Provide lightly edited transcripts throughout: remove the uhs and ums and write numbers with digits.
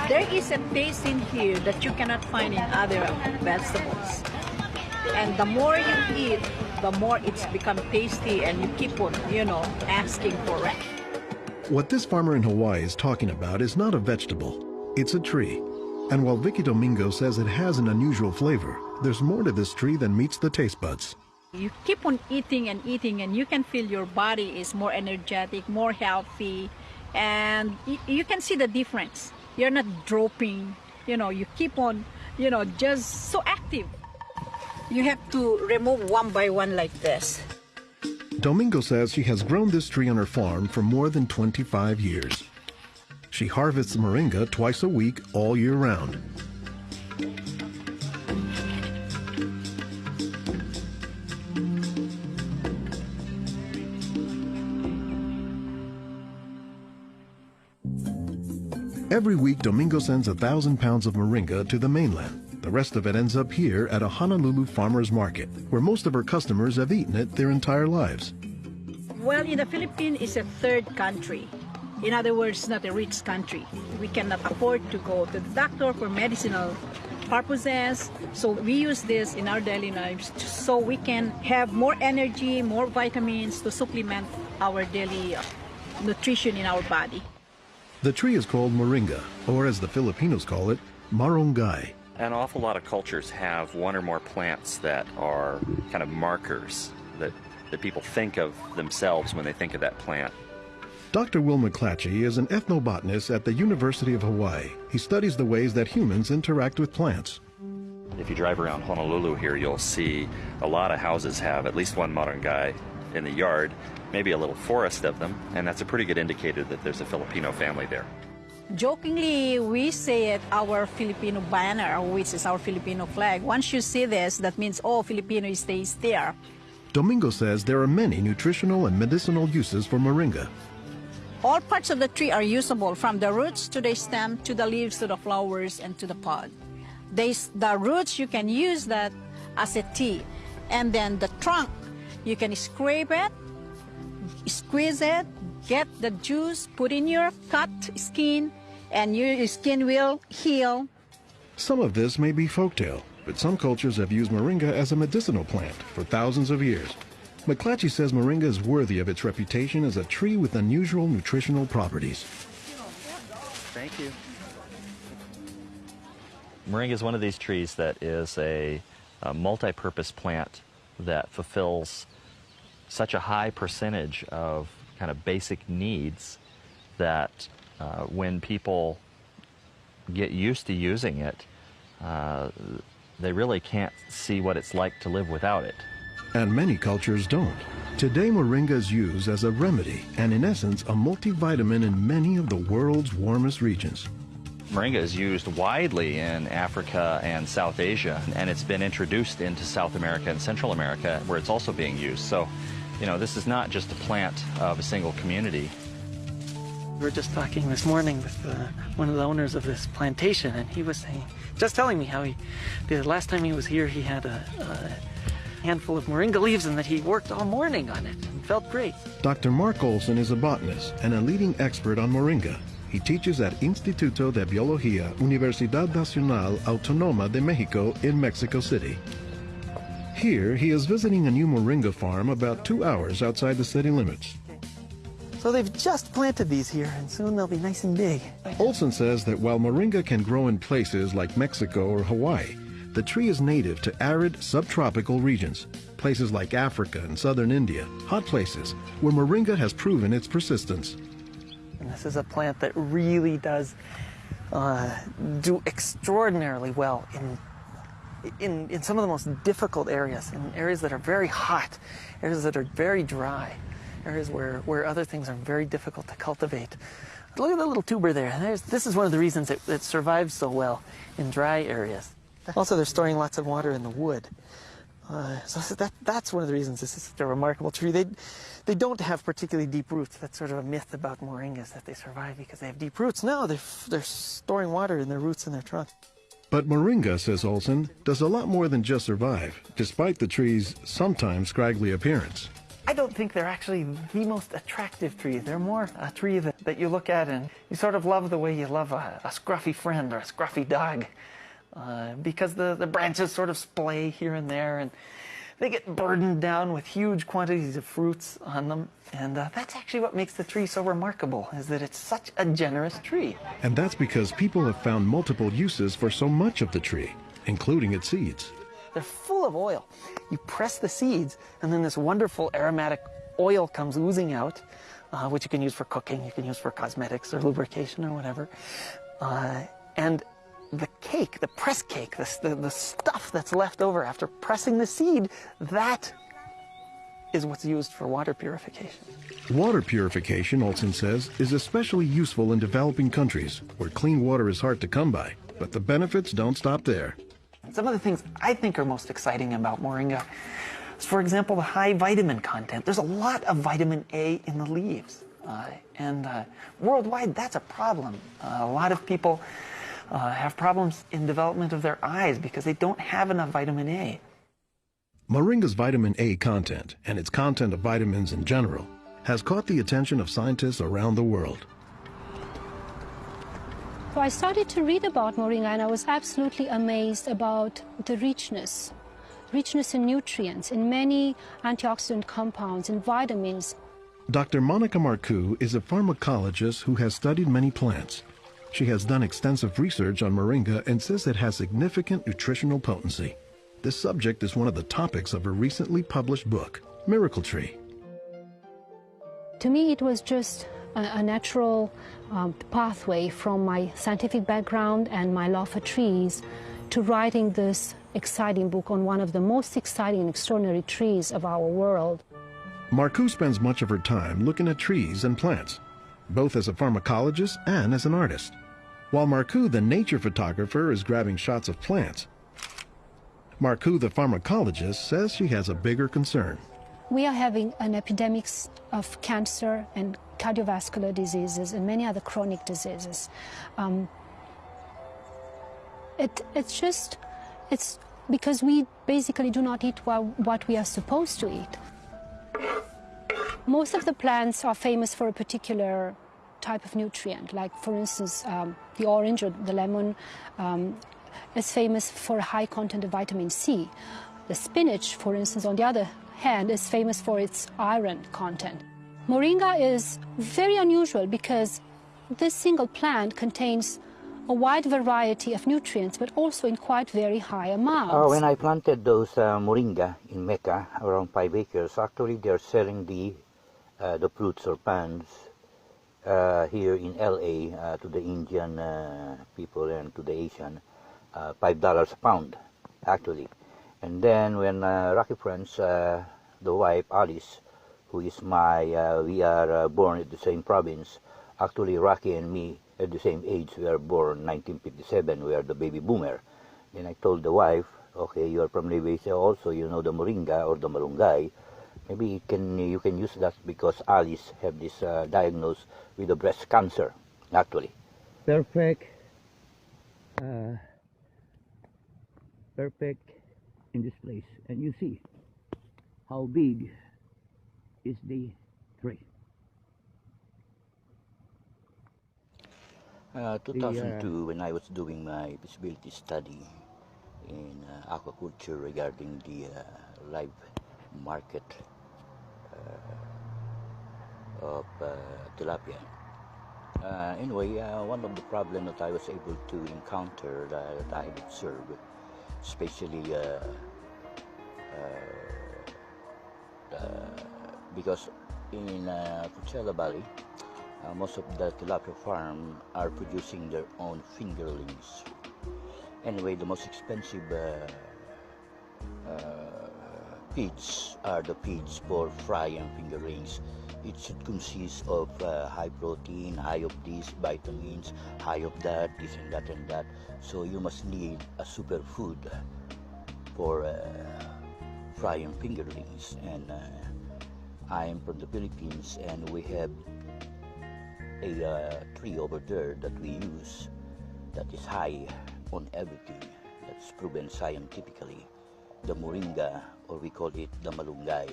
There is a taste in here that you cannot find in other vegetables. And the more you eat, the more it's become tasty and you keep on, asking for it. What this farmer in Hawaii is talking about is not a vegetable, it's a tree. And while Vicky Domingo says it has an unusual flavor, there's more to this tree than meets the taste buds. You keep on eating and eating and you can feel your body is more energetic, more healthy, and you can see the difference. You're not dropping, you keep on, just so active. You have to remove one by one like this. Domingo says she has grown this tree on her farm for more than 25 years. She harvests moringa twice a week all year round. Every week, Domingo sends 1,000 pounds of moringa to the mainland. The rest of it ends up here at a Honolulu farmer's market, where most of her customers have eaten it their entire lives. Well, in the Philippines, it's a third country. In other words, not a rich country. We cannot afford to go to the doctor for medicinal purposes. So we use this in our daily lives so we can have more energy, more vitamins to supplement our daily nutrition in our body. The tree is called moringa, or as the Filipinos call it, marongay. An awful lot of cultures have one or more plants that are kind of markers that people think of themselves when they think of that plant. Dr. Will McClatchy is an ethnobotanist at the University of Hawaii. He studies the ways that humans interact with plants. If you drive around Honolulu here, you'll see a lot of houses have at least one marongay in the yard, maybe a little forest of them, and that's a pretty good indicator that there's a Filipino family there. Jokingly, we say it our Filipino banner, which is our Filipino flag. Once you see this, that means all Filipino stays there. Domingo says there are many nutritional and medicinal uses for moringa. All parts of the tree are usable, from the roots to the stem, to the leaves, to the flowers, and to the pod. The roots, you can use that as a tea. And then the trunk, you can scrape it, squeeze it, get the juice, put in your cut skin, and your skin will heal. Some of this may be folktale, but some cultures have used moringa as a medicinal plant for thousands of years. McClatchy says moringa is worthy of its reputation as a tree with unusual nutritional properties. Thank you. Moringa is one of these trees that is a multi-purpose plant that fulfills such a high percentage of kind of basic needs that when people get used to using it, they really can't see what it's like to live without it. And many cultures don't. Today, moringa is used as a remedy and, in essence, a multivitamin in many of the world's warmest regions. Moringa is used widely in Africa and South Asia, and it's been introduced into South America and Central America, where it's also being used. So, this is not just a plant of a single community. We were just talking this morning with one of the owners of this plantation, and he was just telling me how the last time he was here, he had a handful of moringa leaves and that he worked all morning on it and felt great. Dr. Mark Olson is a botanist and a leading expert on moringa. He teaches at Instituto de Biología, Universidad Nacional Autónoma de México in Mexico City. Here, he is visiting a new moringa farm about 2 hours outside the city limits. So they've just planted these here, and soon they'll be nice and big. Olson says that while moringa can grow in places like Mexico or Hawaii, the tree is native to arid subtropical regions, places like Africa and southern India, hot places where moringa has proven its persistence. And this is a plant that really does do extraordinarily well in some of the most difficult areas, in areas that are very hot, areas that are very dry, areas where other things are very difficult to cultivate. Look at the little tuber there. This is one of the reasons it survives so well in dry areas. Also, they're storing lots of water in the wood. So that's one of the reasons this is such a remarkable tree. They don't have particularly deep roots. That's sort of a myth about moringas, that they survive because they have deep roots. No, they're storing water in their roots and their trunk. But moringa, says Olson, does a lot more than just survive, despite the tree's sometimes scraggly appearance. I don't think they're actually the most attractive tree. They're more a tree that you look at and you sort of love the way you love a scruffy friend or a scruffy dog. Because the branches sort of splay here and there, and they get burdened down with huge quantities of fruits on them. And that's actually what makes the tree so remarkable, is that it's such a generous tree. And that's because people have found multiple uses for so much of the tree, including its seeds. They're full of oil. You press the seeds, and then this wonderful aromatic oil comes oozing out, which you can use for cooking, you can use for cosmetics or lubrication or whatever. And the cake, the press cake, the stuff that's left over after pressing the seed, that is what's used for water purification. Water purification, Olson says, is especially useful in developing countries where clean water is hard to come by. But the benefits don't stop there. Some of the things I think are most exciting about moringa is, for example, the high vitamin content. There's a lot of vitamin A in the leaves. And worldwide, that's a problem. A lot of people have problems in development of their eyes because they don't have enough vitamin A. Moringa's vitamin A content, and its content of vitamins in general, has caught the attention of scientists around the world. So I started to read about moringa, and I was absolutely amazed about the richness in nutrients, in many antioxidant compounds, in vitamins. Dr. Monica Marcoux is a pharmacologist who has studied many plants. She has done extensive research on moringa and says it has significant nutritional potency. This subject is one of the topics of a recently published book, Miracle Tree. To me, it was just a natural pathway from my scientific background and my love for trees to writing this exciting book on one of the most exciting and extraordinary trees of our world. Marcoux spends much of her time looking at trees and plants, both as a pharmacologist and as an artist. While Marcoux, the nature photographer, is grabbing shots of plants, Marcoux, the pharmacologist, says she has a bigger concern. We are having an epidemic of cancer and cardiovascular diseases and many other chronic diseases. It's because we basically do not eat what we are supposed to eat. Most of the plants are famous for a particular type of nutrient, like for instance the orange or the lemon is famous for a high content of vitamin C. The spinach, for instance, on the other hand, is famous for its iron content. Moringa is very unusual because this single plant contains a wide variety of nutrients, but also in quite very high amounts. When I planted those moringa in Mecca, around 5 acres, actually they're selling the fruits or plants here in LA to the Indian people and to the Asian, $5 a pound, actually. And then when Rocky Friends, the wife Alice, who is we are born at the same province. Actually, Rocky and me at the same age. We are born 1957. We are the baby boomer. Then I told the wife, okay, you are from Levasia also. You know the moringa or the malunggay. Maybe you can use that because Alice have this diagnosed with the breast cancer. Actually, perfect in this place, and you see how big is the tree. 2002, when I was doing my feasibility study in aquaculture regarding the live market of tilapia. Anyway, one of the problems that I was able to encounter that I observed, especially because in Coachella Valley, most of the tilapia farm are producing their own fingerlings. Anyway, the most expensive feeds are the feeds for fry and fingerlings. It should consist of high protein, high of these vitamins, high of that, this and that and that. So you must need a superfood for fry and fingerlings. And I am from the Philippines, and we have a tree over there that we use that is high on everything. That's proven scientifically. The moringa, or we call it the malunggay.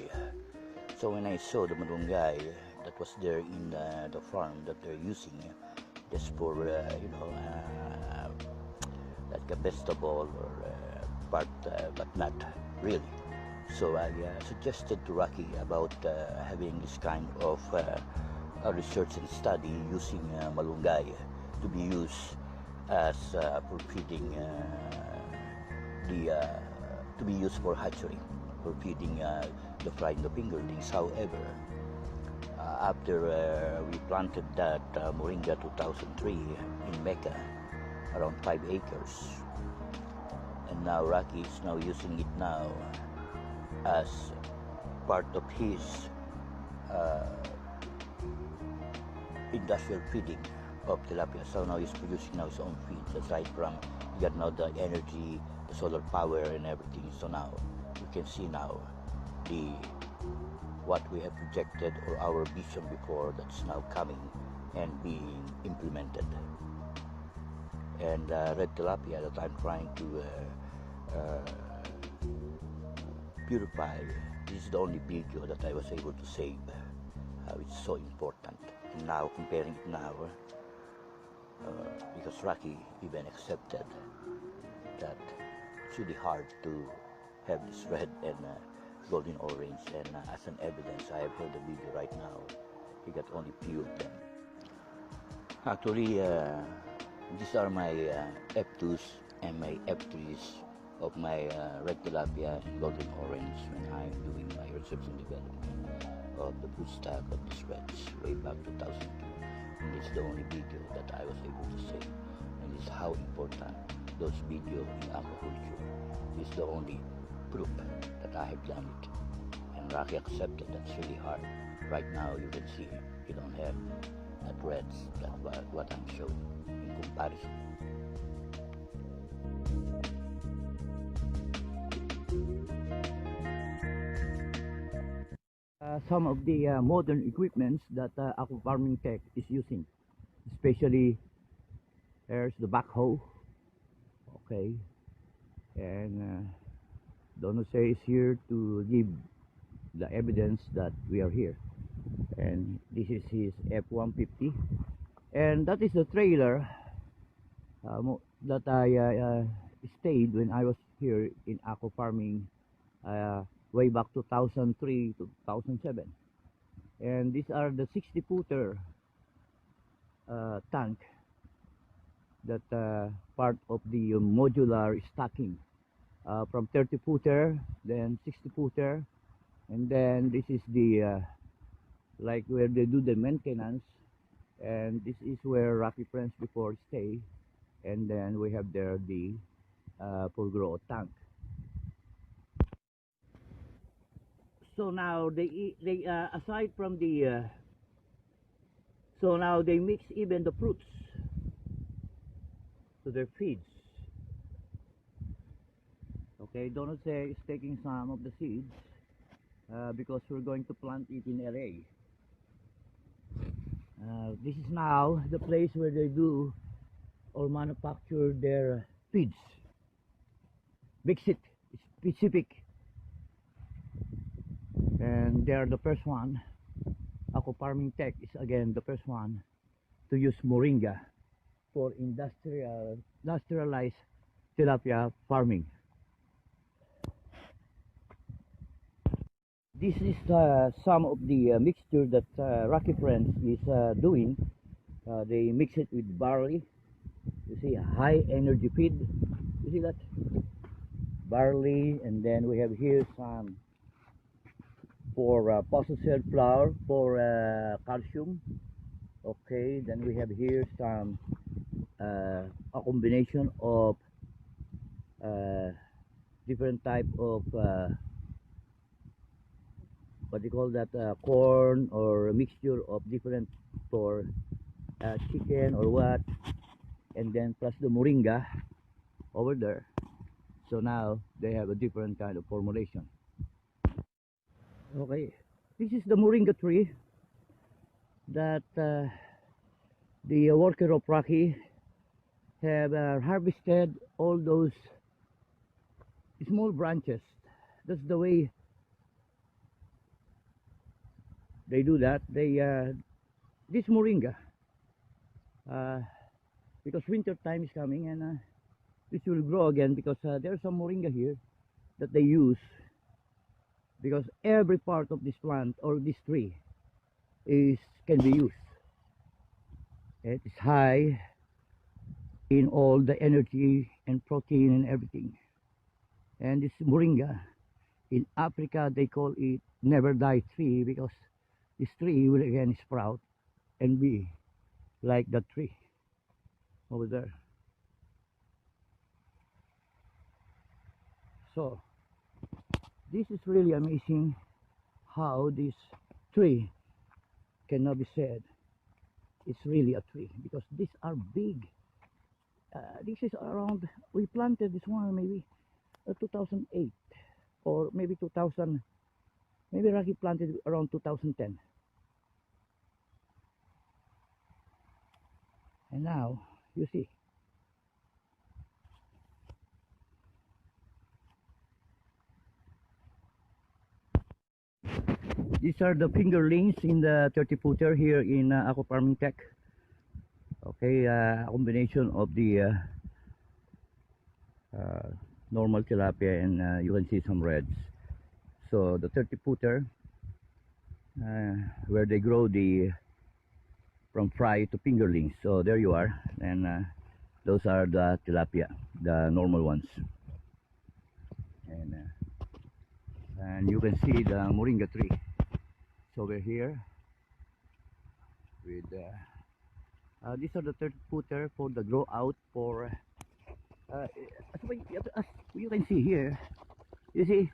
So when I saw the malunggay that was there in the farm that they're using just for like a vegetable or part, but not really. So I suggested to Rocky about having this kind of research and study using malunggay to be used as for feeding to be used for hatchery, for feeding the fry and the fingerlings. However, after we planted that Moringa 2003 in Mecca, around 5 acres, and now Rocky is now using it now as part of his industrial feeding of tilapia. So now he's producing now his own feeds aside from he got now the energy, the solar power and everything. So now you can see now what we have projected or our vision before that's now coming and being implemented. And red tilapia that I'm trying to purify, this is the only video that I was able to save. How it's so important. And now comparing it now, because Rocky even accepted that it's really hard to have this red and golden orange, and as an evidence, I have heard the video right now. He got only few of them. Actually, these are my F2s and my F3s of my red tilapia and golden orange when I'm doing my research and development of the food stock of these reds way back 2002. And it's the only video that I was able to save. And it's how important those videos in aquaculture. It's the only proof that I have done it. And Rocky accepted that's really hard. Right now you can see you don't have that reds, that's what I'm showing in comparison. Some of the modern equipments that aqua farming tech is using, especially there's the backhoe, okay, and Don Jose is here to give the evidence that we are here, and this is his F-150, and that is the trailer that I stayed when I was here in aqua farming way back 2003 to 2007, and these are the 60-footer tank that part of the modular stacking from 30-footer, then 60-footer, and then this is the like where they do the maintenance, and this is where Rocky Friends before stay, and then we have there the full grow tank. So now they aside from the so now they mix even the fruits to their feeds. Okay, Don Jose is taking some of the seeds because we're going to plant it in LA. This is now the place where they do or manufacture their feeds. Mix it specific. And they are the first one. Aqua Farming Tech is again the first one to use Moringa for industrialized tilapia farming. This is some of the mixture that Rocky Friends is doing. They mix it with barley. You see, a high energy feed. You see that? Barley, and then we have here some for processed flour for calcium. Okay, then we have here some a combination of different type of what do you call that, corn, or a mixture of different for chicken or what, and then plus the moringa over there. So now they have a different kind of formulation. Okay, this is the moringa tree that the worker of Rocky have harvested all those small branches. That's the way they do that. They this moringa, because winter time is coming, and this will grow again, because there's some moringa here that they use, because every part of this plant or this tree can be used. It is high in all the energy and protein and everything. And this moringa, in Africa they call it never die tree, because this tree will again sprout and be like that tree over there. So this is really amazing how this tree cannot be said it's really a tree, because these are big. This is around, we planted this one maybe 2008 or maybe 2000, maybe Rocky planted around 2010. And now you see, these are the fingerlings in the 30-footer here in Aqua Farming Tech. Okay, a combination of the normal tilapia, and you can see some reds. So the 30-footer, where they grow the from fry to fingerlings. So there you are, and those are the tilapia, the normal ones. And you can see the moringa tree. So over here with these are the 30-footer for the grow out for you can see here, you see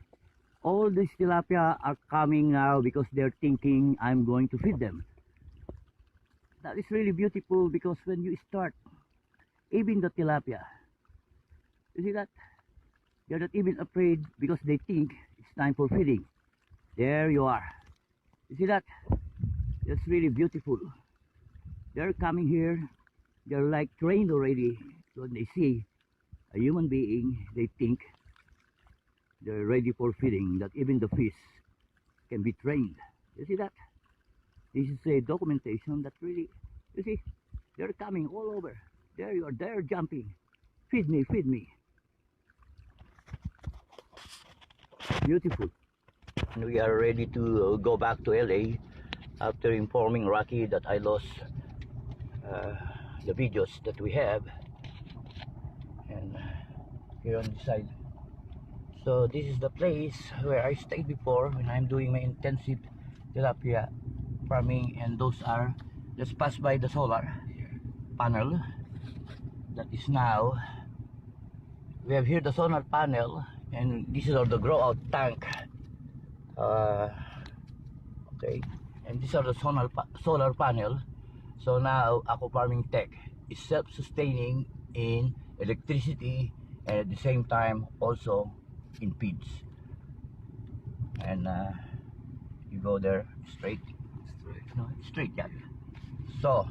all these tilapia are coming now because they're thinking I'm going to feed them. That is really beautiful, because when you start, even the tilapia, you see that they're not even afraid, because they think it's time for feeding. There you are, you see that? That's really beautiful. They're coming here, they're like trained already. So when they see a human being, they think they're ready for feeding, that even the fish can be trained. You see that? This is a documentation that really, you see, they're coming all over. There you are, they're jumping. Feed me, feed me. Beautiful. And we are ready to go back to LA after informing Rocky that I lost the videos that we have. And here on this side. So this is the place where I stayed before when I'm doing my intensive tilapia farming, and those are just passed by the solar panel that is now, we have here the solar panel, and this is the grow out tank. Okay, and these are the solar panel. So now Aqua Farming Tech is self-sustaining in electricity, and at the same time also in feeds. And you go there straight, no, straight, yeah. So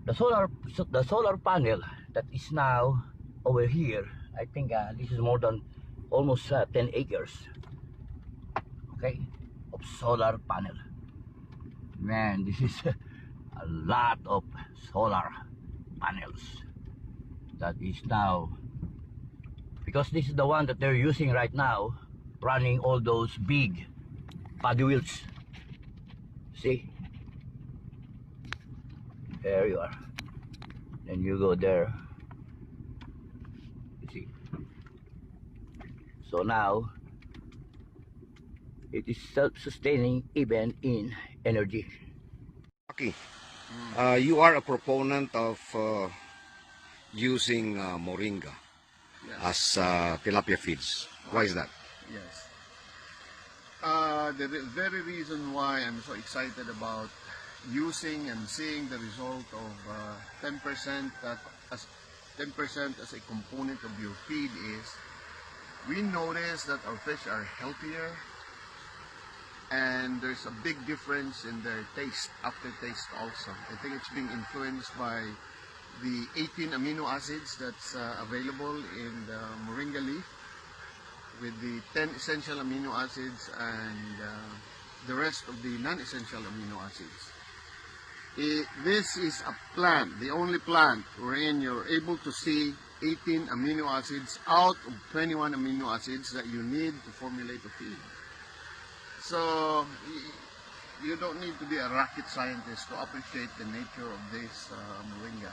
the solar panel that is now over here, I think this is more than almost 10 acres, okay, of solar panel. Man, this is a lot of solar panels that is now, because this is the one that they're using right now, running all those big paddy wheels. See, there you are, and you go there, you see. So now it is self-sustaining even in energy. Okay, you are a proponent of using moringa as tilapia feeds. Why is that? Yes. The very reason why I'm so excited about using and seeing the result of 10% as 10% as a component of your feed is, we notice that our fish are healthier, and there's a big difference in their taste, aftertaste also. I think it's being influenced by the 18 amino acids that's available in the moringa leaf, with the 10 essential amino acids and the rest of the non-essential amino acids. This is a plant, the only plant wherein you're able to see 18 amino acids out of 21 amino acids that you need to formulate a feed. So you don't need to be a rocket scientist to appreciate the nature of this moringa.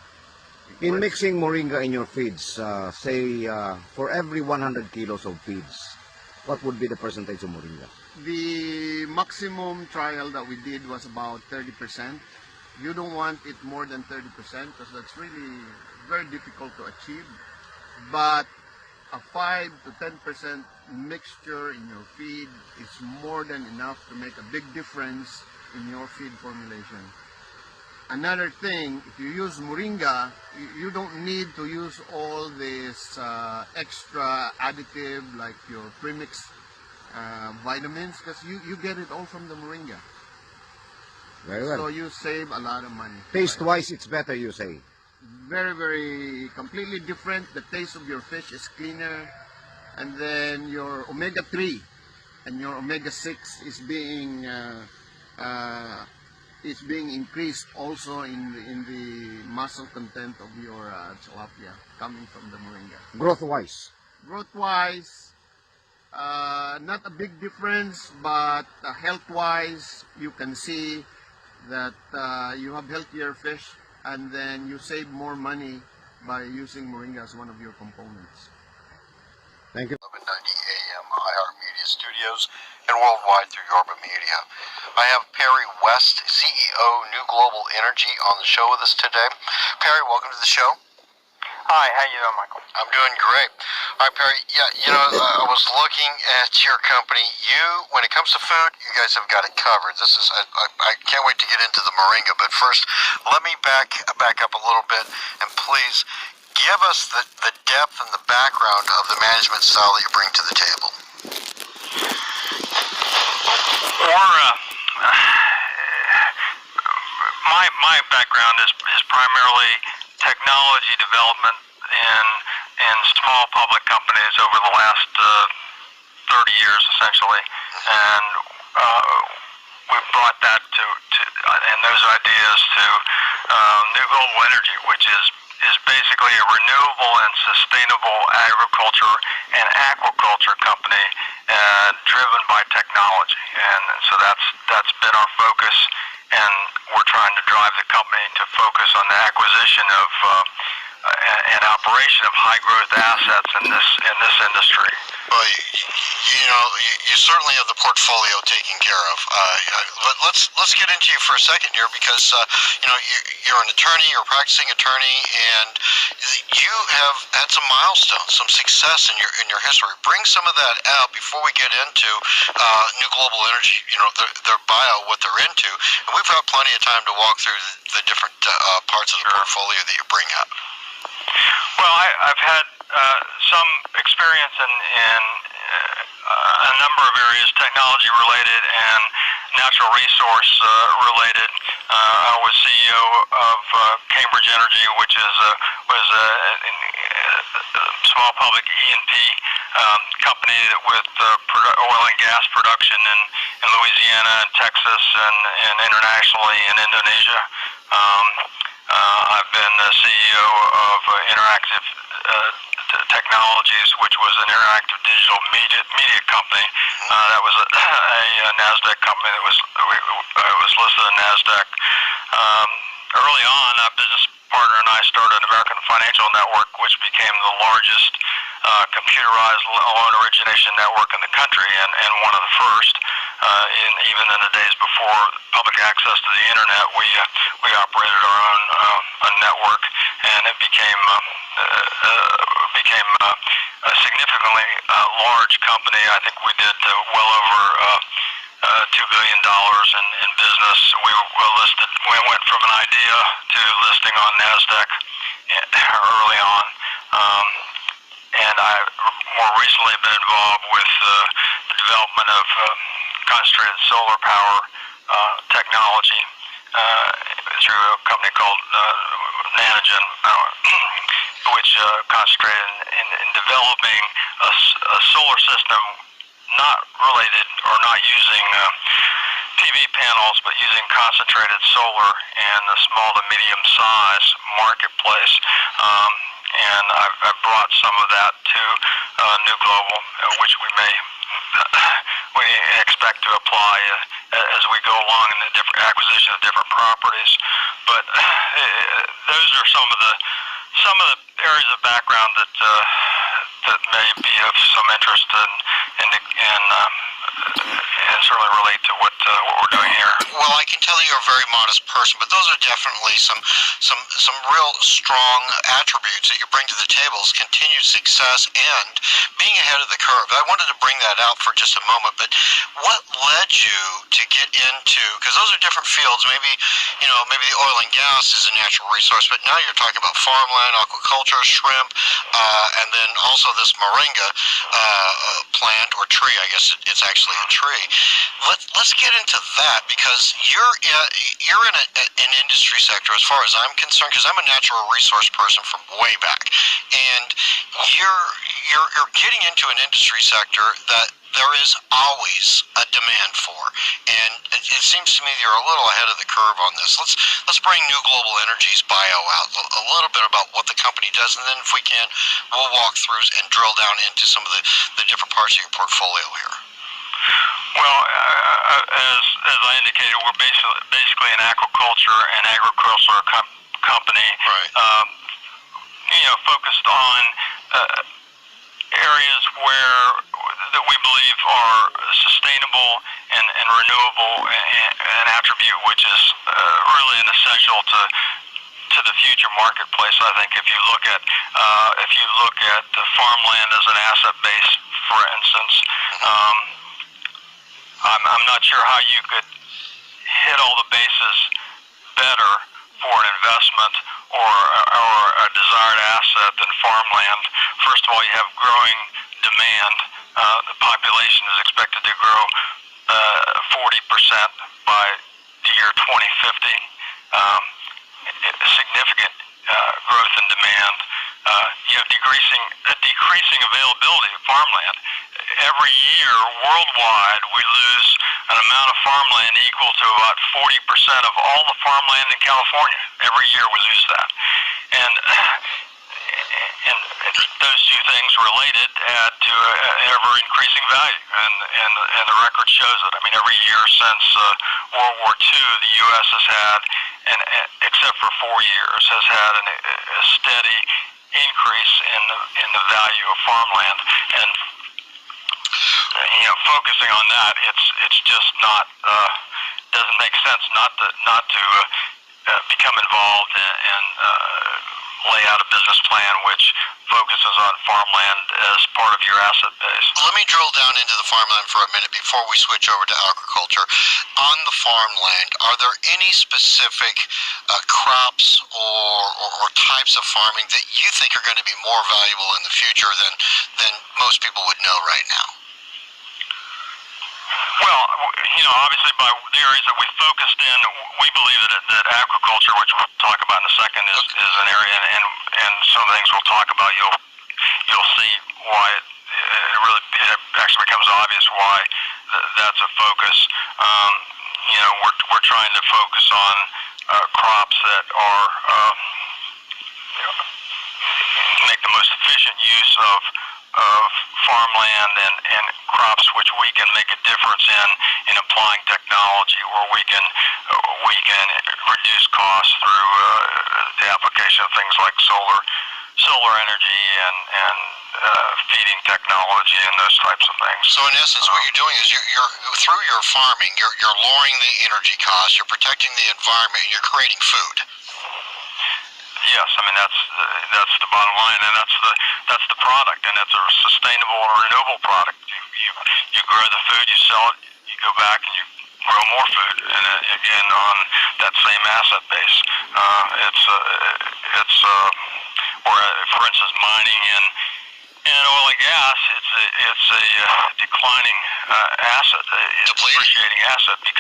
In mixing moringa in your feeds, say for every 100 kilos of feeds, what would be the percentage of moringa? The maximum trial that we did was about 30%. You don't want it more than 30% because that's really very difficult to achieve. But a 5 to 10% mixture in your feed is more than enough to make a big difference in your feed formulation. Another thing, if you use moringa, you don't need to use all this extra additive like your premix vitamins because you get it all from the moringa. Very well. So you save a lot of money. Taste-wise, it's better, you say? Very, very completely different. The taste of your fish is cleaner. And then your omega-3 and your omega-6 is being increased also in the muscle content of your tilapia coming from the moringa. Growth-wise? Growth-wise, not a big difference, but health-wise, you can see that you have healthier fish and then you save more money by using moringa as one of your components. Thank you. 1190 AM iHeartMedia Studios and worldwide through Yorba Media. I have Perry West, CEO, New Global Energy, on the show with us today. Perry, welcome to the show. Hi, how you doing, Michael? I'm doing great. All right, Perry, yeah, I was looking at your company. When it comes to food, you guys have got it covered. I can't wait to get into the moringa, but first, let me back up a little bit, and please give us the depth and the background of the management style that you bring to the table. My background is primarily technology development in small public companies over the last 30 years, essentially, and we've brought that and those ideas to New Global Energy, which is basically a renewable and sustainable agriculture and aquaculture company driven by technology, and so that's been our focus, and we're trying to drive the company to focus on the acquisition of and operation of high growth assets in this industry. Well, you certainly have the portfolio taken care of. But let's get into you for a second here, because you're an attorney, you're a practicing attorney, and you have had some milestones, some success in your history. Bring some of that out before we get into New Global Energy. Their bio, what they're into, and we've got plenty of time to walk through the different parts of the portfolio that you bring up. Well, I've had some experience in a number of areas, technology related and natural resource related. I was CEO of Cambridge Energy, which was a small public E&P company with oil and gas production in Louisiana and Texas and internationally in Indonesia. I've been the CEO of Interactive Technologies, which was an interactive digital media company. That was a NASDAQ company that was listed on NASDAQ. Early on, a business partner and I started an American Financial Network, which became the largest computerized loan origination network in the country, and one of the first. Even in the days before public access to the internet, we operated our own network, and it became a significantly large company. I think we did well over $2 billion in business. We went from an idea to listing on NASDAQ early on. And I more recently been involved with the development of concentrated solar power technology through a company called Nanogen, which concentrated in developing a solar system not related or not using PV panels, but using concentrated solar in the small to medium size marketplace. And I've brought some of that to New Global, which we expect to apply as we go along in the different acquisition of different properties. But those are some of the areas of background that may be of some interest and certainly relate to what we're doing here. Well, I can tell you're a very modest person, but those are definitely some real strong attributes that you bring to the table: is continued success and being ahead of the curve. I wanted to bring that out for just a moment, but what led you to get into, because those are different fields, maybe the oil and gas is a natural resource, but now you're talking about farmland, aquaculture, shrimp, and then also this moringa plant or tree. I guess it's actually a tree. Let's get into that, because you're in an industry sector, as far as I'm concerned, because I'm a natural resource person from way back, and you're getting into an industry sector that there is always a demand for, and it seems to me you're a little ahead of the curve on this. Let's bring New Global Energy's bio out a little bit about what the company does, and then if we can, we'll walk through and drill down into some of the different parts of your portfolio here. Well, as I indicated, we're basically an aquaculture and agriculture company, right. Focused on areas that we believe are sustainable and renewable, an attribute which is really an essential to the future marketplace. I think if you look at the farmland as an asset base, for instance. I'm not sure how you could hit all the bases better for an investment or a desired asset than farmland. First of all, you have growing demand. The population is expected to grow 40% by the year 2050. Significant growth in demand. You have a decreasing availability of farmland. Every year, worldwide, we lose an amount of farmland equal to about 40% of all the farmland in California. Every year we lose that. And those two things related add to ever-increasing value, and the record shows it. I mean, every year since World War II, the U.S. has had, except for 4 years, has had a steady increase in the value of farmland. And focusing on that, it's just not doesn't make sense not to become involved and lay out a business plan which focuses on farmland as part of your asset base. Let me drill down into the farmland for a minute before we switch over to agriculture. On the farmland, are there any specific crops or types of farming that you think are going to be more valuable in the future than most people would know right now? Well, obviously by the areas that we focused in, we believe that agriculture, which we'll talk about in a second, is an area, and some things we'll talk about, you'll see why it actually becomes obvious why that's a focus. We're trying to focus on crops that are make the most efficient use of farmland and crops which we can make a difference in applying technology, where we can reduce costs through the application of things like solar energy and feeding technology and those types of things. So in essence, what you're doing is you're through your farming, you're lowering the energy costs, you're protecting the environment, and you're creating food. Yes, I mean that's the bottom line, and that's the product, and it's a sustainable and renewable product. You grow the food, you sell it, you go back and you grow more food, and again on that same asset base. It's for instance, mining in oil and gas, it's a declining asset, it's a depreciating asset the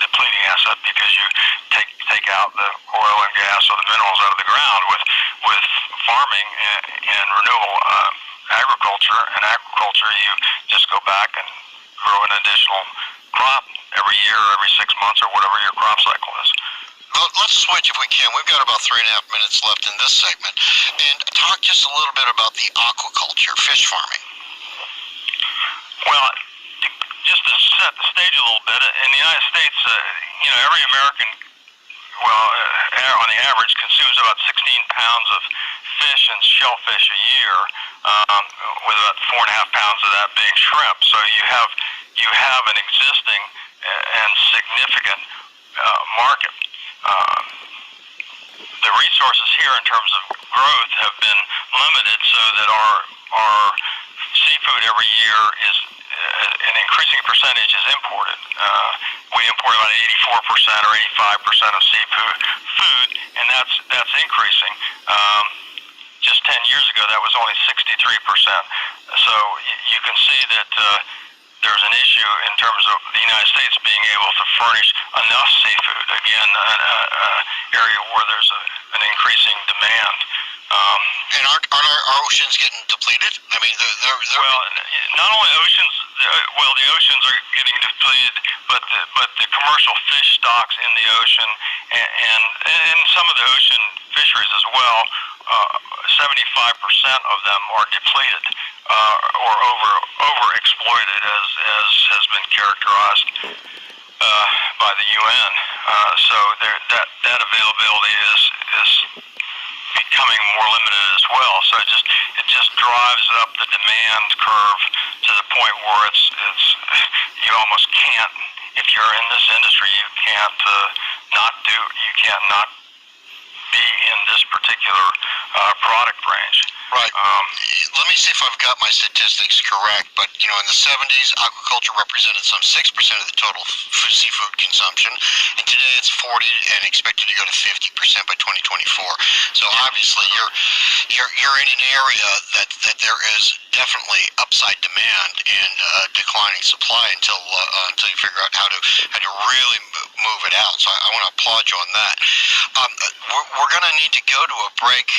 depleting asset, because you take out the oil and gas or the minerals out of the ground. With farming and renewable agriculture, you just go back and grow an additional crop every year, or every 6 months, or whatever your crop cycle is. Well, let's switch if we can. We've got about 3.5 minutes left in this segment. And talk just a little bit about the aquaculture, fish farming. Well, just to set the stage a little bit, in the United States, every American, on the average, consumes about 16 pounds of fish and shellfish a year, with about 4.5 pounds of that being shrimp. So you have an existing and significant market. The resources here in terms of growth have been limited, so that our seafood every year is an increasing percentage is imported. We import about 84% or 85% of seafood and that's increasing. Just 10 years ago, that was only 63%. So you can see that there's an issue in terms of the United States being able to furnish enough seafood. Again, an area where there's an increasing demand. And aren't our oceans getting depleted? I mean, well, not only oceans. The oceans are getting depleted, but the commercial fish stocks in the ocean and some of the ocean fisheries as well. 75% of them are depleted or overexploited, as has been characterized by the UN. So that availability is becoming more limited as well. So it just drives up the demand curve to the point where it's you almost can't, if you're in this industry, you can't not be in this particular product range. Right. Let me see if I've got my statistics correct, but in the 70s, aquaculture represented some 6% of the total seafood consumption, and today it's 40 and expected to go to 50% by 2024. So obviously, you're in an area that there is definitely upside demand and declining supply until you figure out how to really move it out. So I want to applaud you on that. We're going to need to go to a break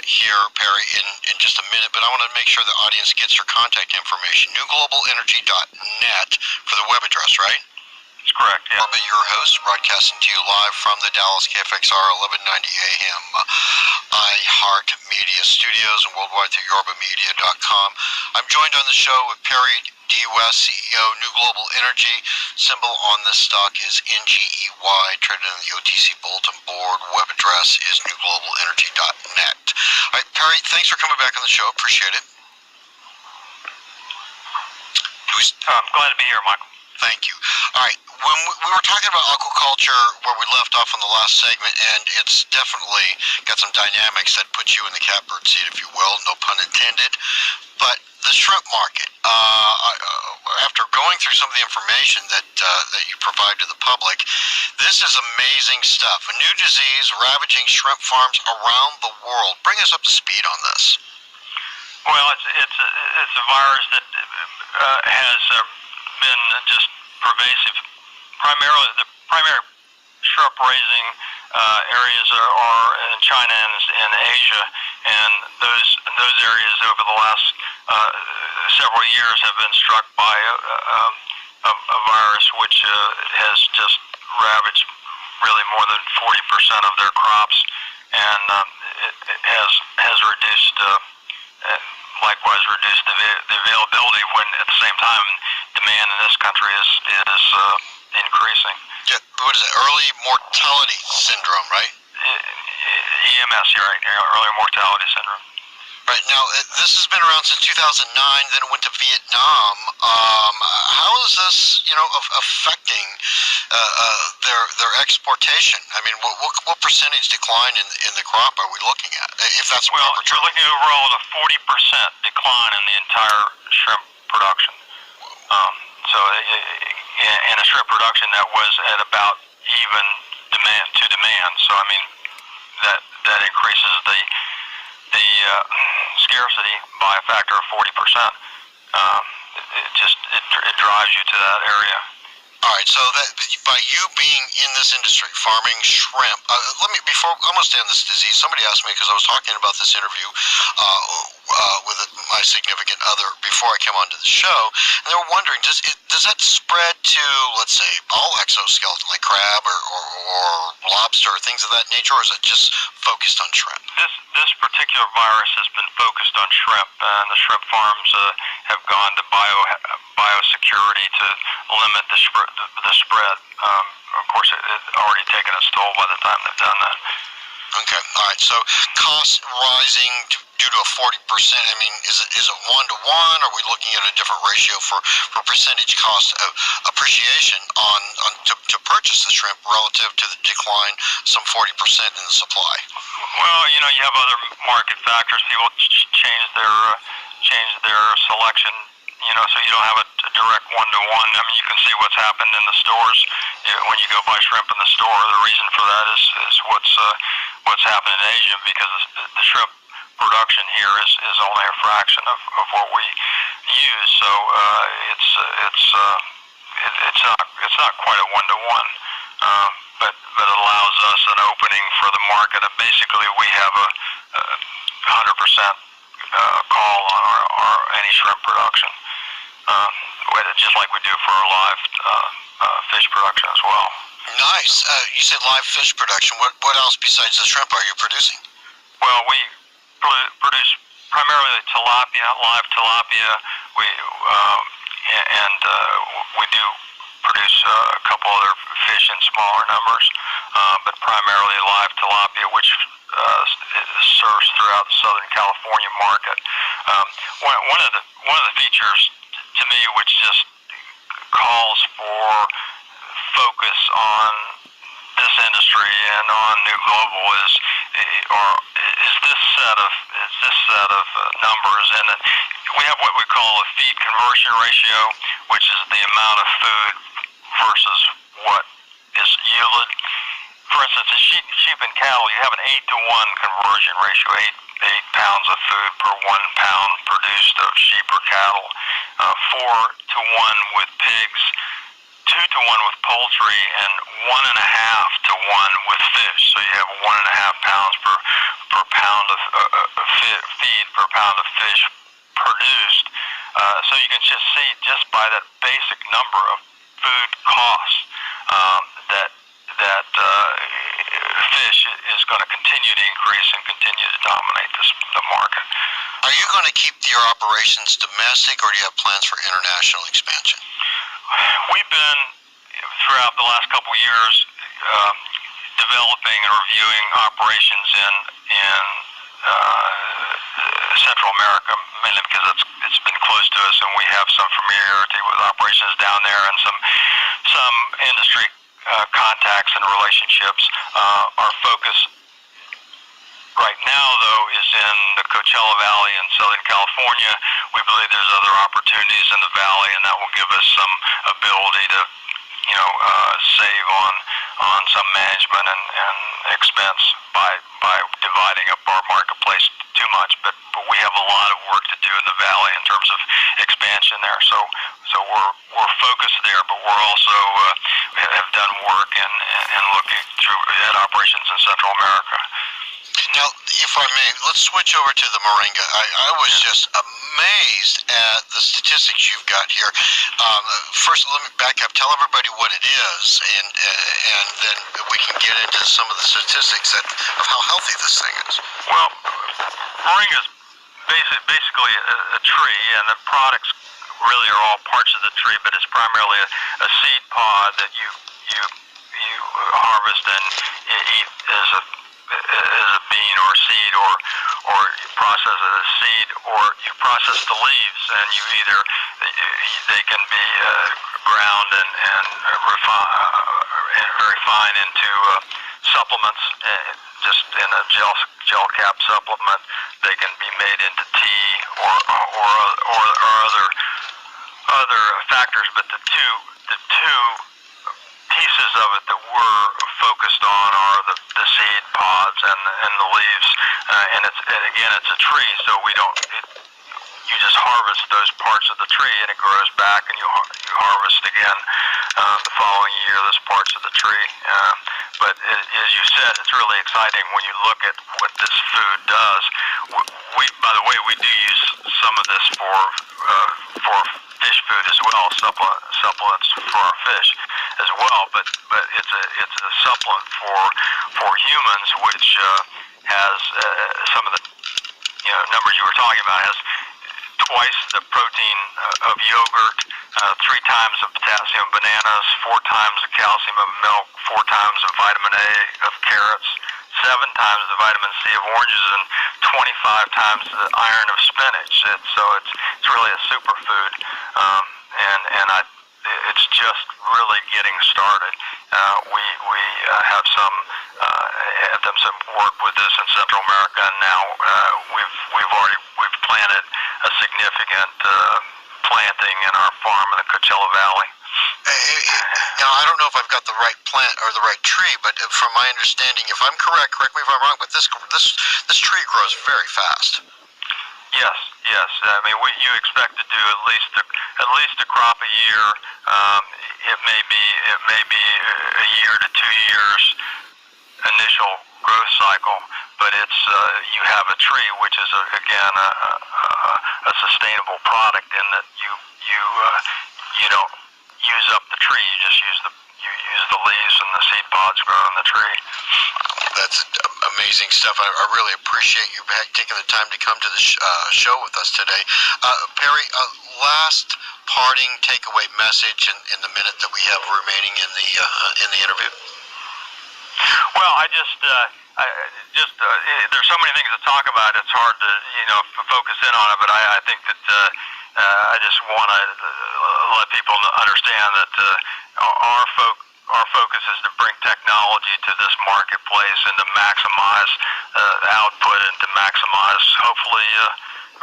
here, Perry, in just a minute, but I want to make sure the audience gets your contact information. newglobalenergy.net for the web address, right? That's correct, yeah. Orbit, your host, broadcasting to you live from the Dallas KFXR 1190 AM iHeart Media Studios and worldwide through yorbamedia.com. I'm joined on the show with Perry DUS, CEO, New Global Energy. Symbol on this stock is NGEY, traded on the OTC Bulletin Board. Web address is newglobalenergy.net. All right, Perry, thanks for coming back on the show. Appreciate it. I'm glad to be here, Michael. Thank you. All right, when we were talking about aquaculture, where we left off on the last segment, and it's definitely got some dynamics that put you in the catbird seat, if you will, no pun intended. But the shrimp market, after going through some of the information that you provide to the public, this is amazing stuff. A new disease ravaging shrimp farms around the world. Bring us up to speed on this. Well, it's a virus that has been just pervasive. Primarily, the primary shrimp raising areas are in China and Asia, and those areas over the last several years have been struck by a virus which has just ravaged really more than 40% of their crops, and it has reduced. Likewise, reduced the availability, when at the same time demand in this country is increasing. Yeah, what is it? Early mortality syndrome, right? EMS, you're right. Early mortality syndrome. Right. Now, this has been around since 2009. Then it went to Vietnam. How is this, affecting their exportation? I mean, what percentage decline in the crop are we looking at? If that's you're looking overall at a 40% decline in the entire shrimp production. So, in a shrimp production that was at about even demand. So, I mean, that increases the scarcity by a factor of 40%. It drives you to that area. All right, so that by you being in this industry, farming shrimp, I'm going to stay on this disease. Somebody asked me, because I was talking about this interview with my significant other before I came onto the show, and they were wondering, does that spread to, let's say, all exoskeleton, like crab or lobster or things of that nature, or is it just focused on shrimp? This particular virus has been focused on shrimp, and the shrimp farms have gone to biosecurity to limit the spread. Of course, it had already taken its toll by the time they've done that. Okay, all right. So costs rising due to a 40%. I mean, is it 1-to-1? Are we looking at a different ratio for percentage cost of appreciation to purchase the shrimp relative to the decline, some 40% in the supply? Well, you have other market factors. People change their selection. So you don't have a direct 1-to-1. I mean, you can see what's happened in the stores. When you go buy shrimp in the store, the reason for that is what's happened in Asia, because the shrimp production here is only a fraction of what we use. So it's not quite a 1-to-1, but it allows us an opening for the market. And basically, we have a 100% call on our any shrimp production, just like we do for our live fish production as well. Nice. You said live fish production. What else besides the shrimp are you producing? Well, we produce primarily live tilapia. We do produce a couple other fish in smaller numbers, but primarily live tilapia, which serves throughout the Southern California market. One of the features to me, which just calls for focus on this industry and on New Global, is this set of numbers, and that we have what we call a feed conversion ratio, which is the amount of food versus what is yielded. For instance, in sheep and cattle, you have an 8-to-1 conversion ratio, 8 pounds of food per 1 pound produced of sheep or cattle, 4-to-1 with pigs, 2-to-1 with poultry, and 1.5-to-1 with fish. So you have 1.5 pounds per pound of feed per pound of fish produced. So you can just see, just by that basic number of food costs, that fish is going to continue to increase and continue to dominate the market. Are you going to keep your operations domestic, or do you have plans for international expansion? We've been, throughout the last couple of years, developing and reviewing operations in Central America, mainly because it's been close to us, and we have some familiarity with operations down there, and some industry contacts and relationships. Our focus right now, though, is in the Coachella Valley in Southern California. We believe there's other opportunities in the valley, and that will give us some ability to, save on some management and expense by dividing up our marketplace too much. But we have a lot of work to do in the valley in terms of expansion there. So we're focused there, but we're also have done work and looking at operations in Central America. Now, if I may, let's switch over to the Moringa. I was just amazed at the statistics you've got here. First, let me back up. Tell everybody what it is, and then we can get into some of the statistics of how healthy this thing is. Well, Moringa is basically a tree, and the products really are all parts of the tree, but it's primarily a seed pod that you harvest and eat as a bean or seed, or you process it as seed, or you process the leaves, and they can be ground and very fine into supplements, just in a gel cap supplement. They can be made into tea or other factors, but the two pieces of it that we're focused on are the seed pods and the leaves, and it's a tree, so you just harvest those parts of the tree, and it grows back, and you harvest again The following year, there's parts of the tree. But as you said, it's really exciting when you look at what this food does. By the way, we do use some of this for fish food as well, supplements for our fish as well. But it's a supplement for humans, which has some of the numbers you were talking about. Has twice the protein of yogurt, 3 times the potassium of bananas, 4 times the calcium of milk, 4 times the vitamin A of carrots, 7 times the vitamin C of oranges, and 25 times the iron of spinach. It's really a superfood, it's just really getting started. We have done some work with this in Central America, and now we've planted a significant planting in our farm in the Coachella Valley. I don't know if I've got the right plant or the right tree, but from my understanding, if I'm correct me if I'm wrong, but this tree grows very fast. Yes. I mean, you expect to do at least a crop a year. It may be a year to 2 years initial growth cycle, but it's you have a tree which is again a sustainable product in that you don't use up the tree. You just use the leaves and the seed pods grown in the tree. That's amazing stuff. I really appreciate you taking the time to come to the show with us today. Perry, last parting takeaway message in the minute that we have remaining in the interview. Well, there's so many things to talk about. It's hard to focus in on it, but I think that I just want to let people understand that our focus is to bring technology to this marketplace and to maximize output and to maximize, hopefully,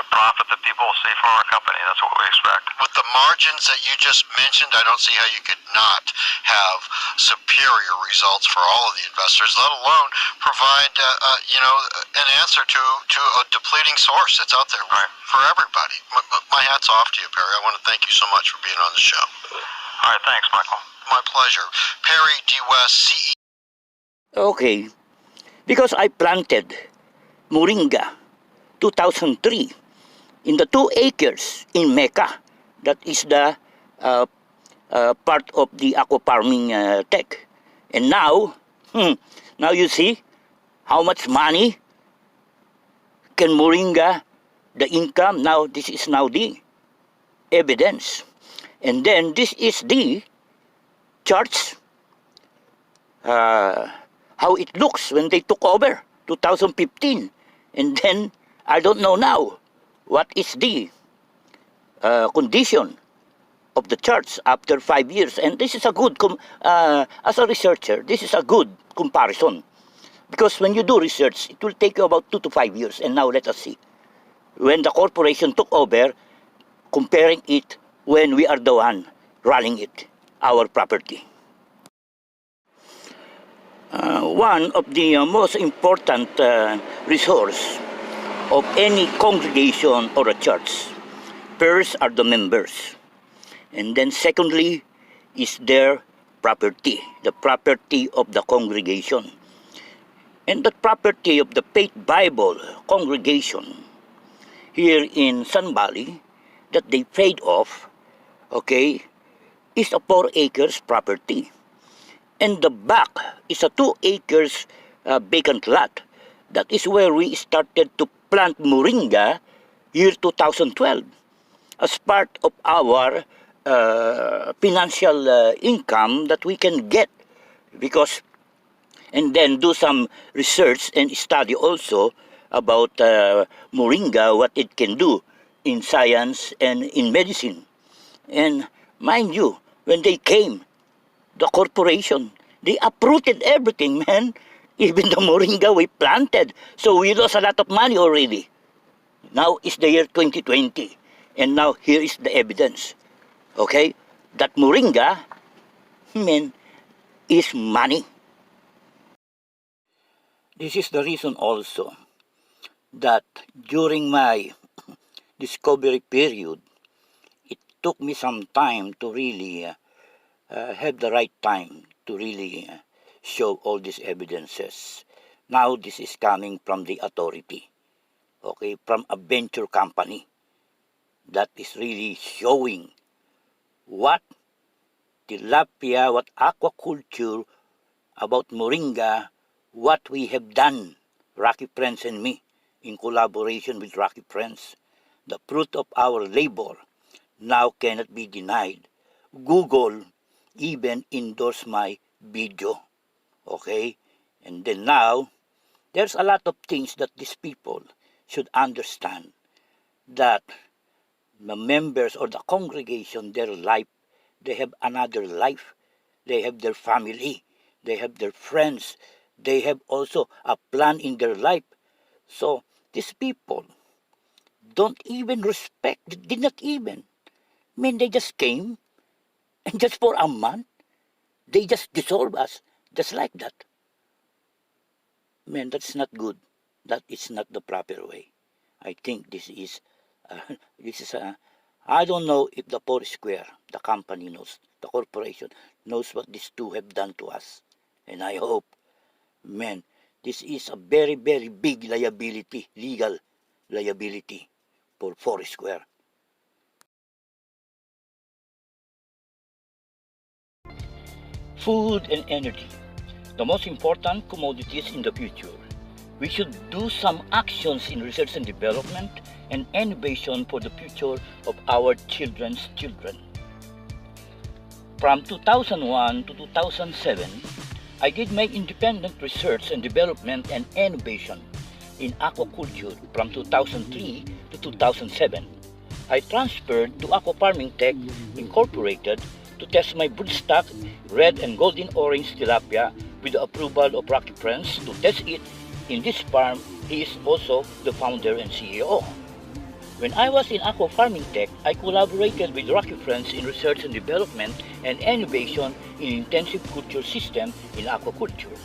a profit that people will see from our company. That's what we expect. With the margins that you just mentioned, I don't see how you could not have superior results for all of the investors, let alone provide an answer to a depleting source that's out there for everybody. My hat's off to you, Perry. I want to thank you so much for being on the show. All right, thanks, Michael. My pleasure. Perry D. West, CEO. Okay, because I planted Moringa 2003 in the 2 acres in Mecca. That is the part of the aqua farming tech. And now you see how much money can Moringa, the income. Now this is now the evidence. And then this is the charts, how it looks when they took over 2015. And then I don't know now what is the condition of the charts after 5 years. And this is a good, as a researcher, this is a good comparison. Because when you do research, it will take you about 2 to 5 years. And now let us see. When the corporation took over, comparing it when we are the one running it, our property. One of the most important resource of any congregation or a church, first are the members, and then secondly is their property, the property of the congregation. And the property of the Faith Bible congregation here in Sun Valley that they paid off, okay, is a 4 acres property. And the back is a 2 acres vacant lot. That is where we started to plant Moringa year 2012 as part of our financial income that we can get, because, and then do some research and study also about Moringa, what it can do in science and in medicine. And mind you, when they came, the corporation, they uprooted everything, man. Even the Moringa we planted. So we lost a lot of money already. Now is the year 2020. And now here is the evidence. Okay? That Moringa, man, is money. This is the reason also that during my discovery period, it took me some time to really have the right time to really show all these evidences. Now this is coming from the authority, okay, from a venture company that is really showing what tilapia, what aquaculture, about Moringa, what we have done, Rocky Friends and me, in collaboration with Rocky Friends. The fruit of our labor now cannot be denied. Google even endorsed my video, okay? And then now, there's a lot of things that these people should understand, that the members or the congregation, their life, they have another life. They have their family. They have their friends. They have also a plan in their life. So these people don't even respect, did not even. I mean, they just came, and just for a month, they just dissolve us, just like that. Man, that's not good. That is not the proper way. I think this is I don't know if the Four Square, the company knows, the corporation knows what these two have done to us. And I hope, man, this is a very, very big liability, legal liability for Four Square. Food and energy, the most important commodities in the future. We should do some actions in research and development and innovation for the future of our children's children. From 2001 to 2007, I did my independent research and development and innovation in aquaculture from 2003 to 2007. I transferred to Aqua Farming Tech Incorporated to test my broodstock red and golden orange tilapia with the approval of Rocky Friends to test it in this farm. He is also the founder and CEO. When I was in Aqua Farming Tech, I collaborated with Rocky Friends in research and development and innovation in intensive culture system in aquaculture.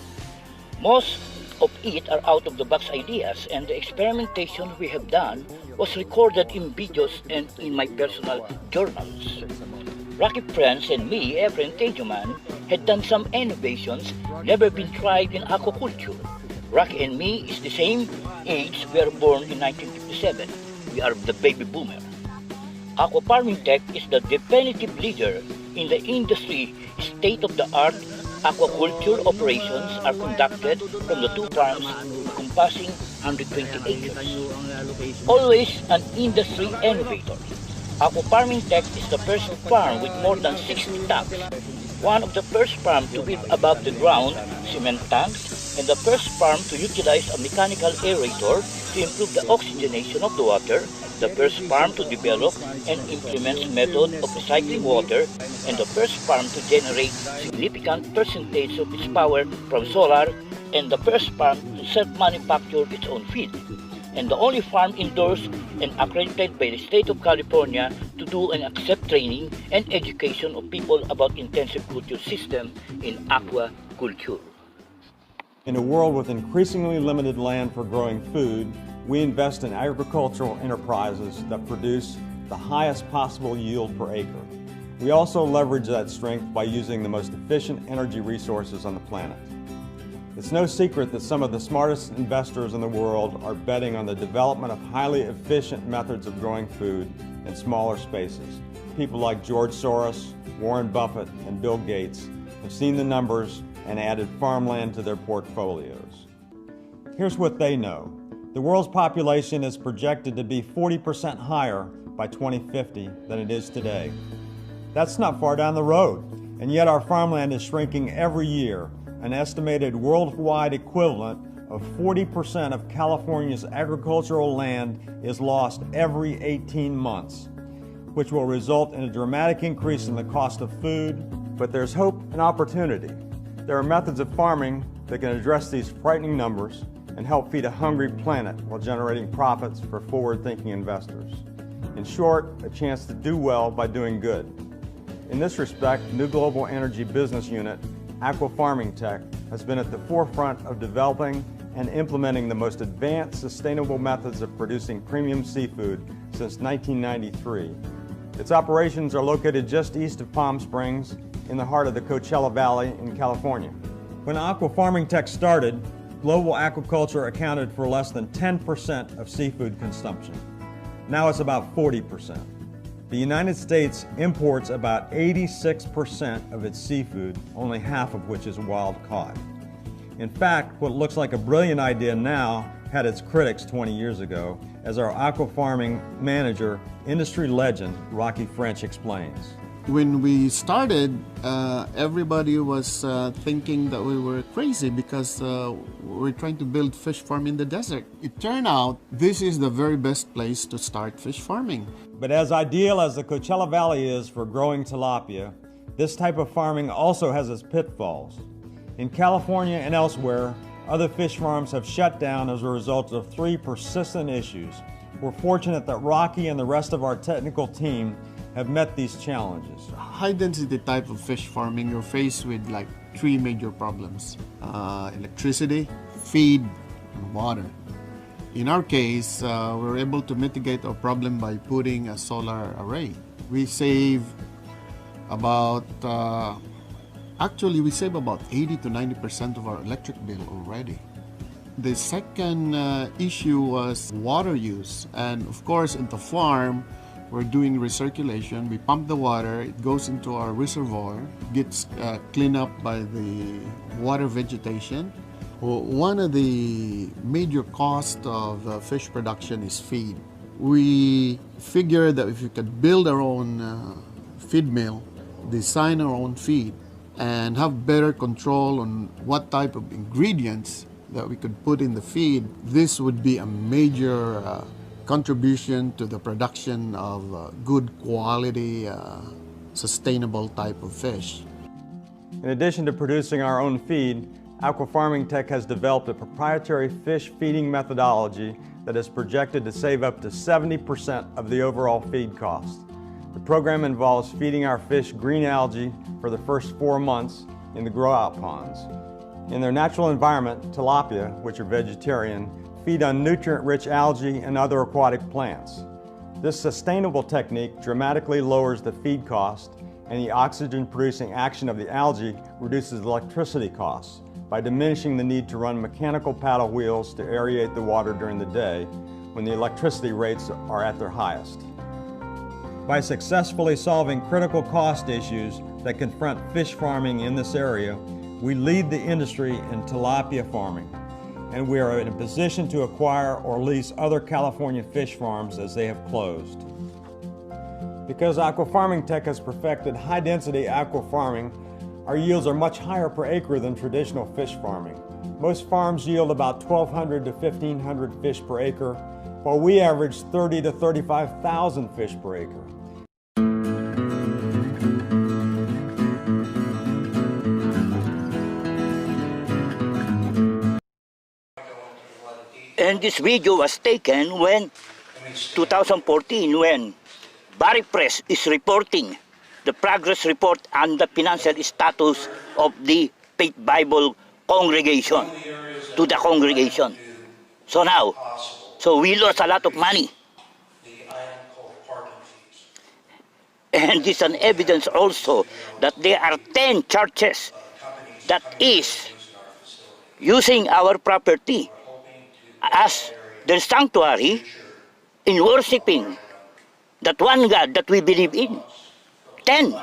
Most of it are out-of-the-box ideas, and the experimentation we have done was recorded in videos and in my personal journals. Rocky Friends and me, Efren and Tadiaman, had done some innovations never been tried in aquaculture. Rocky and me is the same age. We are born in 1957. We are the baby boomer. Aqua Farming Tech is the definitive leader in the industry. State-of-the-art aquaculture operations are conducted from the two farms encompassing 120 acres. Always an industry innovator. Aqua Farming Tech is the first farm with more than 60 tanks. One of the first farms to build above the ground cement tanks, and the first farm to utilize a mechanical aerator to improve the oxygenation of the water, the first farm to develop and implement method of recycling water, and the first farm to generate significant percentage of its power from solar, and the first farm to self-manufacture its own feed, and the only farm endorsed and accredited by the state of California to do and accept training and education of people about intensive culture system in aquaculture. In a world with increasingly limited land for growing food, we invest in agricultural enterprises that produce the highest possible yield per acre. We also leverage that strength by using the most efficient energy resources on the planet. It's no secret that some of the smartest investors in the world are betting on the development of highly efficient methods of growing food in smaller spaces. People like George Soros, Warren Buffett, and Bill Gates have seen the numbers and added farmland to their portfolios. Here's what they know. The world's population is projected to be 40% higher by 2050 than it is today. That's not far down the road, and yet our farmland is shrinking every year. An estimated worldwide equivalent of 40% of California's agricultural land is lost every 18 months, which will result in a dramatic increase in the cost of food. But there's hope and opportunity. There are methods of farming that can address these frightening numbers and help feed a hungry planet while generating profits for forward-thinking investors. In short, a chance to do well by doing good. In this respect, New Global Energy Business Unit, Aqua Farming Tech, has been at the forefront of developing and implementing the most advanced sustainable methods of producing premium seafood since 1993. Its operations are located just east of Palm Springs in the heart of the Coachella Valley in California. When aqua farming tech started, global aquaculture accounted for less than 10% of seafood consumption. Now it's about 40%. The United States imports about 86% of its seafood, only half of which is wild caught. In fact, what looks like a brilliant idea now had its critics 20 years ago, as our aqua farming manager, industry legend Rocky French explains. When we started, everybody was thinking that we were crazy because we're trying to build fish farm in the desert. It turned out this is the very best place to start fish farming. But as ideal as the Coachella Valley is for growing tilapia, this type of farming also has its pitfalls. In California and elsewhere, other fish farms have shut down as a result of 3 persistent issues. We're fortunate that Rocky and the rest of our technical team have met these challenges. High density type of fish farming, you're faced with like 3 major problems. Electricity, feed, and water. In our case, we're able to mitigate our problem by putting a solar array. We save about, we save about 80 to 90% of our electric bill already. The second issue was water use. And of course, in the farm, we're doing recirculation. We pump the water, it goes into our reservoir, gets cleaned up by the water vegetation. One of the major costs of fish production is feed. We figured that if we could build our own feed mill, design our own feed, and have better control on what type of ingredients that we could put in the feed, this would be a major contribution to the production of good quality, sustainable type of fish. In addition to producing our own feed, Aqua Farming Tech has developed a proprietary fish feeding methodology that is projected to save up to 70% of the overall feed cost. The program involves feeding our fish green algae for the first 4 months in the grow-out ponds. In their natural environment, tilapia, which are vegetarian, feed on nutrient-rich algae and other aquatic plants. This sustainable technique dramatically lowers the feed cost, and the oxygen-producing action of the algae reduces electricity costs by diminishing the need to run mechanical paddle wheels to aerate the water during the day when the electricity rates are at their highest. By successfully solving critical cost issues that confront fish farming in this area, we lead the industry in tilapia farming, and we are in a position to acquire or lease other California fish farms as they have closed. Because Aqua Farming Tech has perfected high-density aqua farming, our yields are much higher per acre than traditional fish farming. Most farms yield about 1,200 to 1,500 fish per acre, while we average 30 to 35,000 fish per acre. And this video was taken when 2014, when Barry Press is reporting the progress report on the financial status of the Faith Bible congregation to the congregation. So now, we lost a lot of money. And this is an evidence also that there are 10 churches that is using our property as their sanctuary in worshiping that one God that we believe in. 10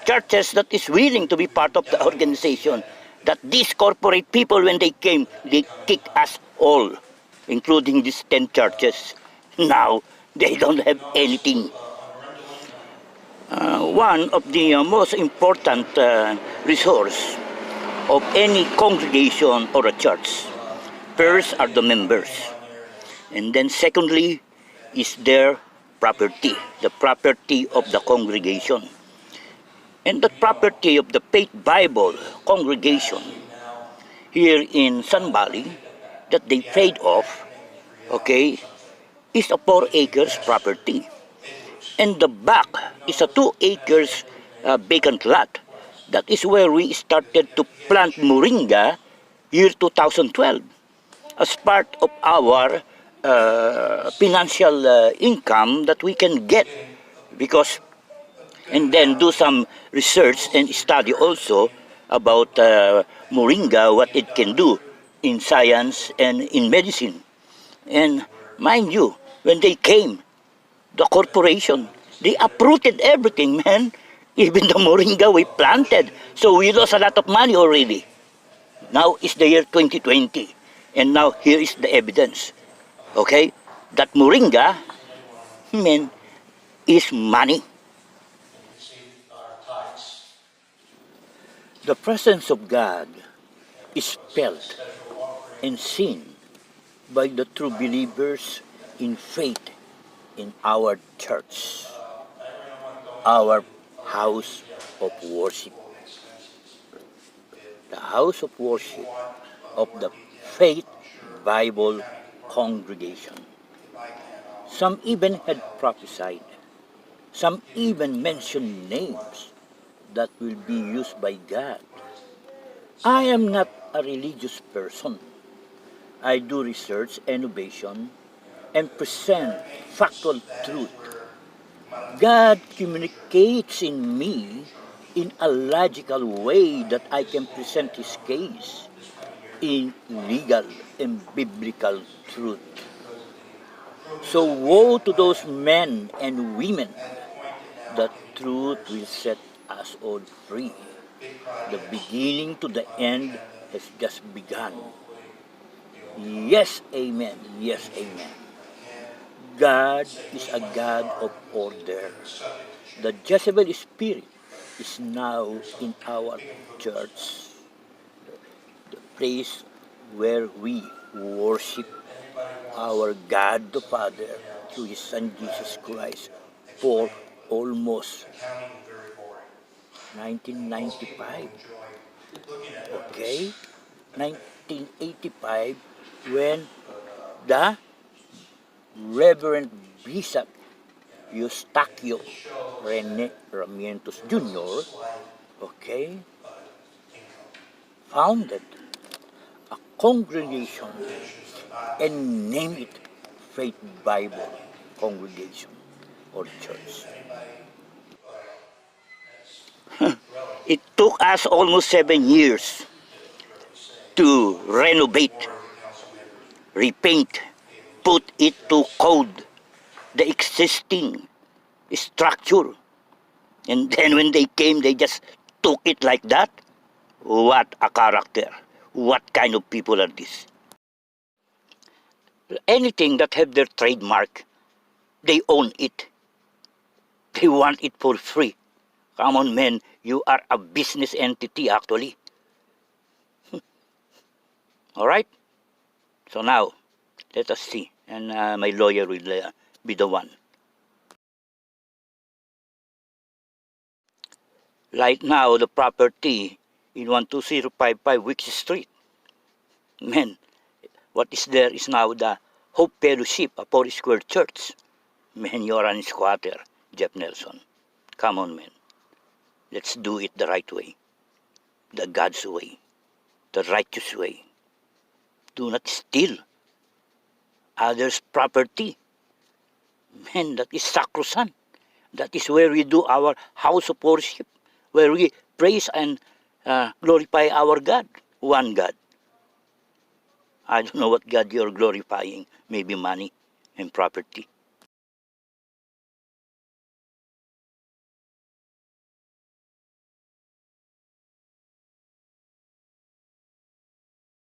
churches that is willing to be part of the organization, that these corporate people, when they came, they kicked us all, including these 10 churches. Now, they don't have anything. One of the most important resource of any congregation or a church, first are the members, and then secondly is their property, the property of the congregation. And the property of the Faith Bible congregation here in Sun Valley that they paid off, okay, is a 4 acres property. And the back is a 2 acres vacant lot. That is where we started to plant Moringa year 2012 as part of our financial income that we can get, because and then do some research and study also about Moringa, what it can do in science and in medicine. And mind you, when they came, the corporation, they uprooted everything, man. Even the Moringa we planted. So we lost a lot of money already. Now is the year 2020. And now here is the evidence. Okay? That Moringa, man, is money. The presence of God is felt and seen by the true believers in faith in our church, our house of worship. The house of worship of the Faith Bible congregation. Some even had prophesied. Some even mentioned names that will be used by God. I am not a religious person. I do research, innovation, and present factual truth. God communicates in me in a logical way that I can present His case in legal and biblical truth. So woe to those men and women. The truth will set us all free. The beginning to the end has just begun. Yes, amen. Yes, amen. God is a God of order. The Jezebel spirit is now in our church, the place where we worship our God the Father through His Son Jesus Christ for almost 1995. Okay? 1985, when the Reverend Bishop Eustaquio Rene Ramientos Jr., okay, founded a congregation and named it Faith Bible Congregation or Church. It took us almost 7 years to renovate, repaint, put it to code, the existing structure. And then when they came, they just took it like that. What a character. What kind of people are these? Anything that have their trademark, they own it. They want it for free. Come on, man, you are a business entity actually. All right? So now, let us see. And my lawyer will be the one. Right now, the property in 12055 Wicks Street. Man, what is there is now the Hope Fellowship, a 4 Square Church. Man, you're an squatter, Jeff Nelson. Come on, man. Let's do it the right way. The God's way. The righteous way. Do not steal others' property. Man, that is sacrosanct. That is where we do our house of worship, where we praise and glorify our God, one God. I don't know what God you're glorifying, maybe money and property.